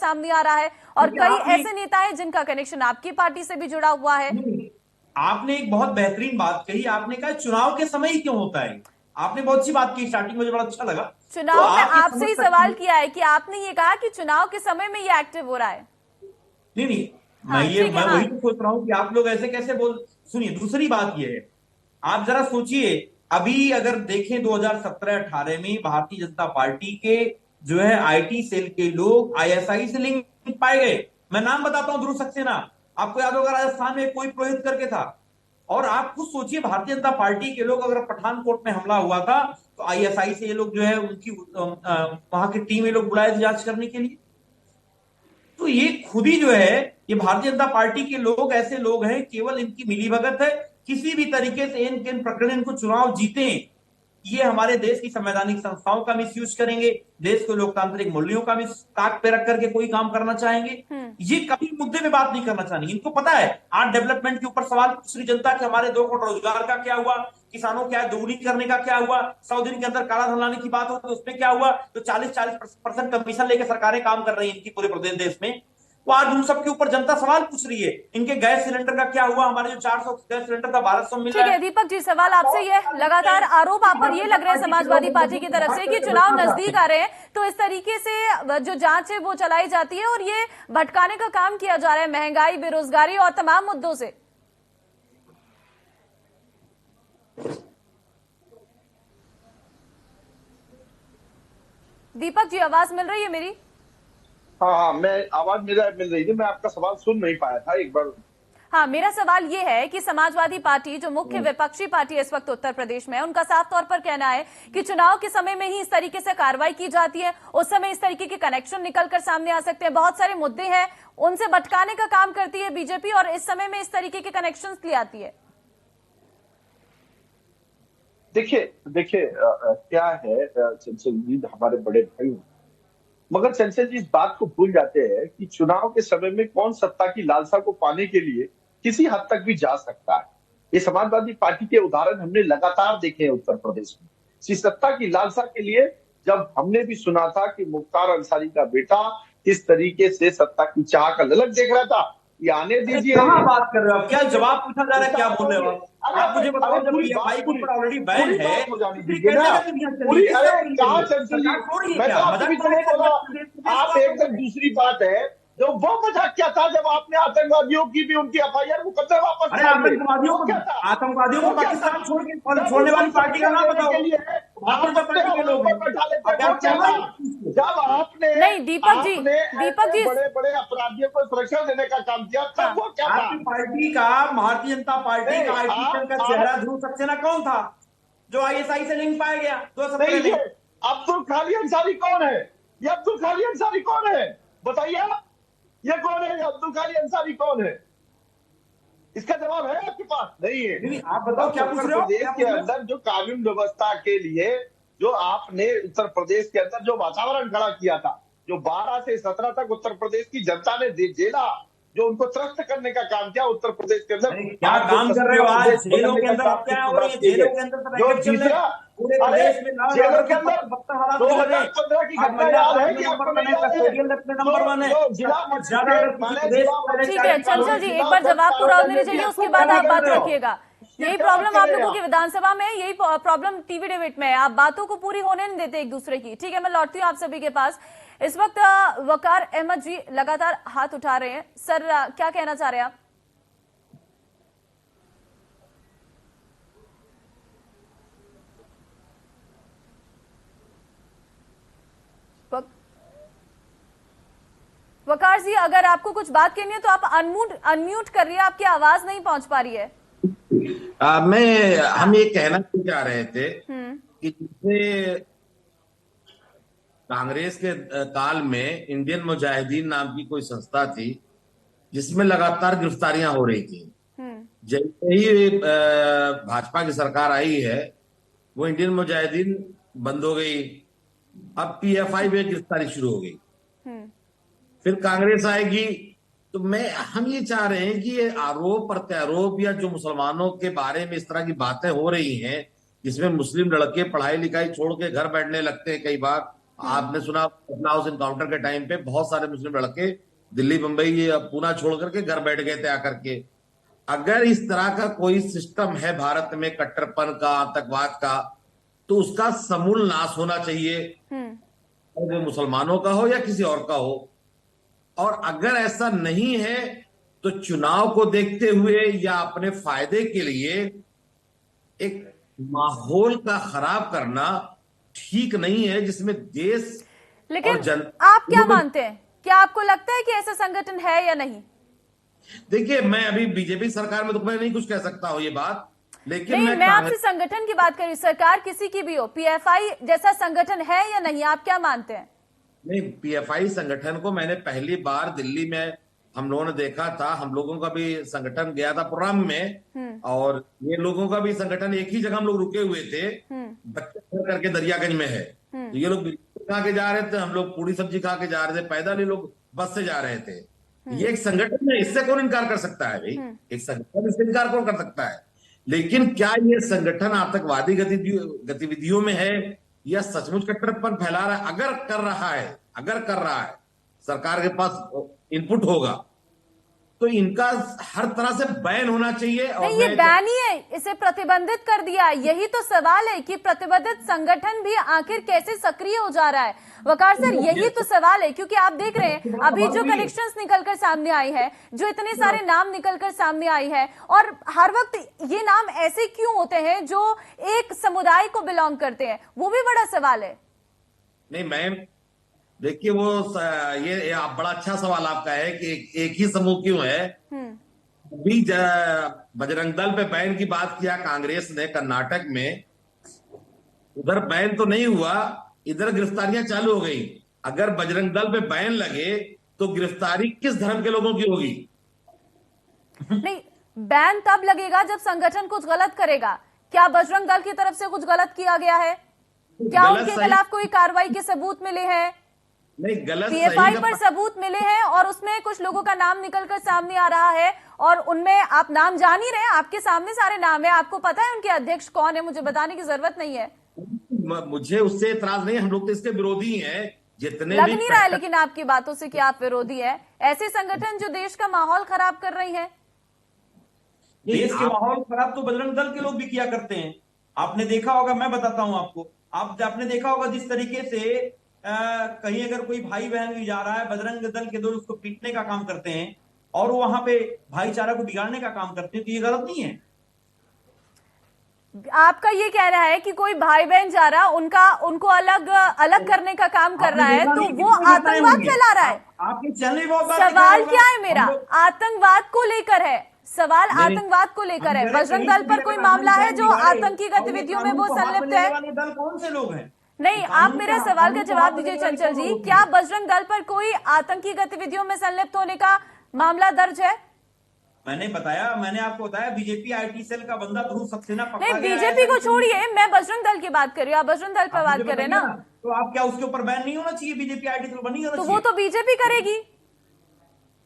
सामने आ रहा है, और कई ऐसे नेता हैं जिनका कनेक्शन आपकी पार्टी से भी जुड़ा हुआ है। आपने एक बहुत बेहतरीन बात कही, आपने कहा चुनाव के समय ही क्यों होता है। आपने बहुत सी बात की स्टार्टिंग, मुझे बड़ा अच्छा लगा। तो चुनाव में आप ये आपसे समझ ही सकते सवाल हैं। किया है कि आपने ये कहा कि चुनाव के समय में ये एक्टिव हो रहा है। नहीं नहीं, हाँ ठीक है। मैं हाँ वही तो सोच रहा हूं कि आप लोग ऐसे कैसे बोल। सुनिए, दूसरी बात ये है, आप जरा सोचिए, अभी अगर देखें 2017-18 में भारतीय जनता पार्टी के जो है आईटी सेल के लोग आईएसआई से लिंक पाए गए। मैं नाम बताता हूं, ध्रुव सक्सेना, आपको याद होगा राजस्थान में कोई पुरोहित करके था। और आप खुद सोचिए, भारतीय जनता पार्टी के लोग, अगर पठानकोट में हमला हुआ था तो आईएसआई से ये लोग जो है उनकी वहां की टीम ये लोग बुलाए थे जांच करने के लिए। तो ये खुद ही जो है, ये भारतीय जनता पार्टी के लोग ऐसे लोग हैं, केवल इनकी मिलीभगत है। किसी भी तरीके से इन प्रकरण इनको चुनाव जीते, ये हमारे देश की संवैधानिक संस्थाओं का मिसयूज करेंगे, देश के लोकतांत्रिक मूल्यों का ताक पे रख करके कोई काम करना चाहेंगे। ये कभी मुद्दे पे बात नहीं करना चाहेंगे। इनको पता है आज डेवलपमेंट के ऊपर सवाल पूछ रही जनता कि हमारे 2 करोड़ रोजगार का क्या हुआ, किसानों क्या दोगुनी करने का क्या हुआ, 100 दिन के अंदर काला धन लाने की बात हो तो उसमें क्या हुआ, तो 40-40% कमीशन लेकर सरकारें काम कर रही हैं इनकी पूरे प्रदेश देश में। वो आज उन सबके ऊपर जनता सवाल पूछ रही है। इनके गैस सिलेंडर का क्या हुआ, हमारे जो 400 गैस सिलेंडर था 1200 मिल रहा ठीक है है। दीपक जी, सवाल आपसे ही है। लगातार आरोप आप पर ये भारतीय लग जनता रहे हैं पार्टी के समाजवादी लोग पार्टी की तरफ बाहर से कि करके चुनाव बैठना चाहते नजदीक हैं। आ रहे हैं, तो इस तरीके से जो जांच है वो चलाई जाती है और ये भटकाने का काम किया जा रहा है महंगाई, बेरोजगारी और तमाम मुद्दों से। दीपक जी, आवाज मिल रही है मेरी? हाँ हाँ, मैं आवाज मेरा मिल रही थी, मैं आपका सवाल सुन नहीं पाया था एक बार। हाँ, मेरा सवाल ये है कि समाजवादी पार्टी जो मुख्य विपक्षी पार्टी है इस वक्त उत्तर प्रदेश में, उनका साफ तौर पर कहना है कि चुनाव के समय में ही इस तरीके से कार्रवाई की जाती है, उस समय इस तरीके के कनेक्शन निकलकर सामने आ सकते हैं, बहुत सारे मुद्दे हैं, उनसे भटकाने का काम करती है बीजेपी और इस समय में इस तरीके के कनेक्शन ले आती है। देखिए देखिए क्या है, चंचल जी हमारे बड़े भाई हैं, मगर चंचल जी इस बात को भूल जाते हैं कि चुनाव के समय में कौन सत्ता की लालसा को पाने के लिए किसी हद तक भी जा सकता है। ये समाजवादी पार्टी के उदाहरण हमने लगातार देखे हैं उत्तर प्रदेश में। इस सत्ता की लालसा के लिए जब हमने भी सुना था कि मुख्तार अंसारी का बेटा किस तरीके से सत्ता की चाह का ललक देख रहा था, ये आने अरे दीजिए, कहाँ बात कर रहे हो आप, क्या जवाब पूछा जा रहा है, उसका क्या बोल रहे हो करोगे। आप। अरे आप मुझे अरे बताओ, जब पूरी बात पीएफआई के पूरी ऊपर ऑलरेडी बैन पूरी है बात हो तो जाने फिर दीजिए कैसे ना। गतिविधियां चल रही पूरी है, किसने अरे हो रही है कहा ये, चंचल जी, सरकार छोड़ रही है मैं तो क्या, आपके मजाक पीछे कर रहे नहीं हैं, बोला। प्रदेश को आप आप लोग एकदम दूसरी बात है, जो वो मजाक क्या था जब आपने आतंकवादियों की भी उनकी एफआईआर मुकदमे वापस अरे लिया लिए, आतंकवादियों वो को, क्या था। आतंकवादियों को वो क्या था पाकिस्तान छोड़ के जब छोड़ने उनको वाली पार्टी का सक्रिय नाम लेने बताओ। के लिए भारतीय आप जनता अपने पार्टी के हवालों लोग पर हैं, बैठा लेते, अब वो आप क्या क्या था। बोल रहे हैं। जब आपने नहीं दीपक जी, आपने दीपक ऐसे जी। बड़े बड़े अपराधियों को संरक्षण देने का काम किया, हाँ, तब वो क्या था। आपकी पार्टी का, भारतीय जनता पार्टी नहीं का आईटी सेल का आप चेहरा ध्रुव सक्सेना कौन था, जो आईएसआई से लिंक पाया गया 2017 नहीं, में। ये अब्दुल खाली अंसारी कौन है। ये अब्दुल खाली अंसारी कौन है, बताइए आप। ये कौन है, ये अब्दुल खाली अंसारी कौन है। इसका जवाब है आपके पास, नहीं है। नहीं नहीं, आप बताओ तब क्या पूछ उत्तर रहे हो, प्रदेश क्या के पूछ रहे हो। अंदर जो कानून व्यवस्था के लिए जो आपने उत्तर प्रदेश के अंदर जो वातावरण खड़ा किया था, जो 12 से 17 तक उत्तर प्रदेश की जनता ने जेला, जो उनको त्रस्त करने का काम किया उत्तर प्रदेश के अंदर। अरे क्या आज जो काम कर रहे हो, तस्वीर आज प्रदेश जेलों बदलने के का अंदर काम की हत्याएं हो रही शुरुआत है, की जेलों गई, के अंदर तो जो रैकेट चल रहे हैं। तीसरा, पूरे अरे प्रदेश में लॉ एंड जेलों ऑर्डर के के अंदर बदतर हालात हो रहे हैं। 2015 की अब घटना महिला याद है अपराध में कि नंबर आपको वन नहीं है, याद है। कस्टोडियल रेप में जो नंबर वन है, जो जिला सबसे ज्यादा अगर मजिस्ट्रेट किसी माने प्रदेश जिला को पहले ठीक है चाइल्ड का मजिस्ट्रेट चंचल रोल जी, एक जिला बार कोर्ट जवाब का पूरा आवेदन होने दे दीजिए, दिया, उसके तो बाद क्या आप कर बात रहे हो। रखिएगा। ये यही क्या बात प्रॉब्लम कर आप रहे हैं लोगों की आप। विधानसभा में, यही प्रॉब्लम टीवी डिबेट में है, आप बातों को पूरी होने नहीं देते एक दूसरे की। ठीक है, मैं लौटती हूँ आप सभी के पास। इस वक्त वकार अहमद जी लगातार हाथ उठा रहे हैं। सर, क्या कहना चाह रहे हैं आप? वकार जी, अगर आपको कुछ बात करनी है तो आप अनम्यूट कर रही है, आपकी आवाज नहीं पहुंच पा रही है। हम ये कहना चाह रहे थे हम्म। कि जैसे कांग्रेस के काल में इंडियन मुजाहिदीन नाम की कोई संस्था थी जिसमें लगातार गिरफ्तारियां हो रही थी। हम्म। जैसे ही भाजपा की सरकार आई है, वो इंडियन मुजाहिदीन बंद हो गई। अब पीएफआई में गिरफ्तारी शुरू हो गई। हम्म। फिर कांग्रेस आएगी। तो हम ये चाह रहे हैं कि ये आरोप प्रत्यारोप या जो मुसलमानों के बारे में इस तरह की बातें हो रही हैं, जिसमें मुस्लिम लड़के पढ़ाई लिखाई छोड़ के घर बैठने लगते हैं कई बार, आपने सुना पटना हाउस इनकाउंटर के टाइम पे बहुत सारे मुस्लिम लड़के दिल्ली, मुंबई, पूना छोड़ करके घर बैठ गए थे आकर के। अगर इस तरह का कोई सिस्टम है भारत में कट्टरपन का, आतंकवाद का, तो उसका समूल नाश होना चाहिए, और वो मुसलमानों का हो या किसी और का हो। और अगर ऐसा नहीं है तो चुनाव को देखते हुए या अपने फायदे के लिए एक माहौल का खराब करना ठीक नहीं है, जिसमें देश लेकिन और आप क्या मानते हैं, क्या आपको लगता है कि ऐसा संगठन है या नहीं? देखिए, मैं अभी बीजेपी सरकार में तो मैं नहीं कुछ कह सकता हूं ये बात, लेकिन नहीं, मैं आपसे संगठन की बात करी, सरकार किसी की भी हो, पीएफआई जैसा संगठन है या नहीं, आप क्या मानते हैं? नहीं, पीएफआई संगठन को मैंने पहली बार दिल्ली में हम लोगों ने देखा था। हम लोगों का भी संगठन गया था प्रोग्राम में, और ये लोगों का भी संगठन एक ही जगह हम लोग रुके हुए थे, बच्चे करके दरियागंज में है। तो ये लोग बिस्कुट खा के जा रहे थे, हम लोग पूरी सब्जी खा के जा रहे थे, पैदल ये लोग बस से जा रहे थे। ये एक संगठन है, इससे कौन इनकार कर सकता है भाई? एक संगठन, इससे इनकार कौन कर सकता है? लेकिन क्या ये संगठन आतंकवादी गतिविधियों में है या सचमुच कट्टरपन फैला रहा है? अगर कर रहा है, सरकार के पास इनपुट होगा, तो इनका हर तरह से बैन होना चाहिए। और नहीं, ये बैन ही है, इसे प्रतिबंधित कर दिया। यही तो सवाल है कि प्रतिबंधित संगठन भी आखिर कैसे सक्रिय हो जा रहा है। वकार सर, यही तो सवाल है, क्योंकि आप देख रहे हैं अभी जो कनेक्शंस निकलकर सामने आई है, जो इतने सारे नाम निकलकर सामने आई है, और हर वक्त ये नाम ऐसे क्यों होते हैं जो एक समुदाय को बिलोंग करते हैं, वो भी बड़ा सवाल है। नहीं मैम, देखिए वो ये आप बड़ा अच्छा सवाल आपका है कि एक ही समूह क्यों है। अभी बजरंग दल पे बैन की बात किया कांग्रेस ने कर्नाटक में, उधर बैन तो नहीं हुआ, इधर गिरफ्तारियां चालू हो गई। अगर बजरंग दल पे बैन लगे तो गिरफ्तारी किस धर्म के लोगों की होगी? नहीं, बैन तब लगेगा जब संगठन कुछ गलत करेगा। क्या बजरंग दल की तरफ से कुछ गलत किया गया है? क्या उनके खिलाफ कोई कार्रवाई के सबूत मिले हैं? नहीं, गलत पीएफआई पर सबूत मिले हैं और उसमें कुछ लोगों का नाम निकलकर सामने आ रहा है, और उनमें आप नाम जान ही रहे हैं, आपके सामने सारे नाम है, आपको पता है उनके अध्यक्ष कौन है, मुझे बताने की जरूरत नहीं है। मुझे उससे इतराज नहीं, हम लोग तो इसके विरोधी हैं। जितने लग भी नहीं रहा है लेकिन आपकी बातों से कि आप विरोधी है ऐसे संगठन जो देश का माहौल खराब कर रही है। देश के माहौल खराब तो बजरंग दल के लोग भी किया करते हैं। आपने देखा होगा, मैं बताता हूं आपको, आपने देखा होगा जिस तरीके से कहीं अगर कोई भाई बहन भी जा रहा है, बजरंग दल के लोग उसको पीटने का काम करते हैं और वो वहां पे भाईचारा को बिगाड़ने का काम करते हैं, तो ये गलत नहीं है। आपका ये कहना है कि कोई भाई बहन जा रहा, उनको अलग करने का काम कर रहा है, तो वो आतंकवाद फैला रहा है। आपके चैनल में सवाल क्या है मेरा? आतंकवाद को लेकर है सवाल, आतंकवाद को लेकर है। बजरंग दल पर कोई मामला है जो आतंकी गतिविधियों में वो संलिप्त है? दल कौन से लोग हैं? नहीं, आप मेरे सवाल का जवाब दीजिए चंचल जी। क्या बजरंग दल पर कोई आतंकी गतिविधियों में संलिप्त होने का मामला दर्ज है? मैंने आपको बताया बीजेपी आईटी सेल का बंदा ध्रुव सक्सेना पकड़ा नहीं, गया है। बीजेपी को छोड़िए, मैं बजरंग दल की बात कर रही हूँ, आप बजरंग दल पर बात कर रहे हैं ना, तो आप क्या उसके ऊपर बैन नहीं होना चाहिए? बीजेपी आईटी सेल बनी होना तो चाहिए। वो तो बीजेपी करेगी।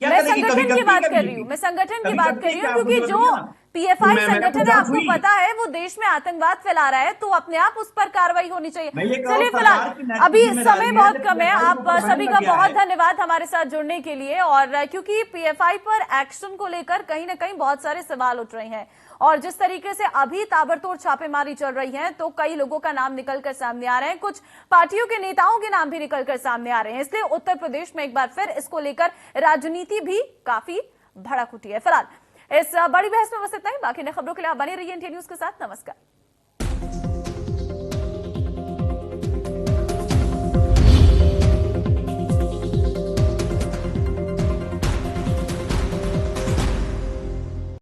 मैं संगठन की बात कर रही हूँ, मैं संगठन की बात कर रही हूँ, क्योंकि जो पीएफआई संगठन है, आपको पता है वो देश में आतंकवाद फैला रहा है, तो अपने आप उस पर कार्रवाई होनी चाहिए। चलिए फिलहाल अभी समय बहुत कम है। आप सभी का बहुत धन्यवाद हमारे साथ जुड़ने के लिए, और क्योंकि पीएफआई पर एक्शन को लेकर कहीं ना कहीं बहुत सारे सवाल उठ रहे हैं, और जिस तरीके से अभी ताबड़तोड़ छापेमारी चल रही है, तो कई लोगों का नाम निकलकर सामने आ रहे हैं, कुछ पार्टियों के नेताओं के नाम भी निकलकर सामने आ रहे हैं। इसलिए उत्तर प्रदेश में एक बार फिर इसको लेकर राजनीति भी काफी भड़क उठी है। फिलहाल इस बड़ी बहस में बस इतना ही। बाकी नई खबरों के लिए आप बने रहिए इंडिया न्यूज के साथ। नमस्कार।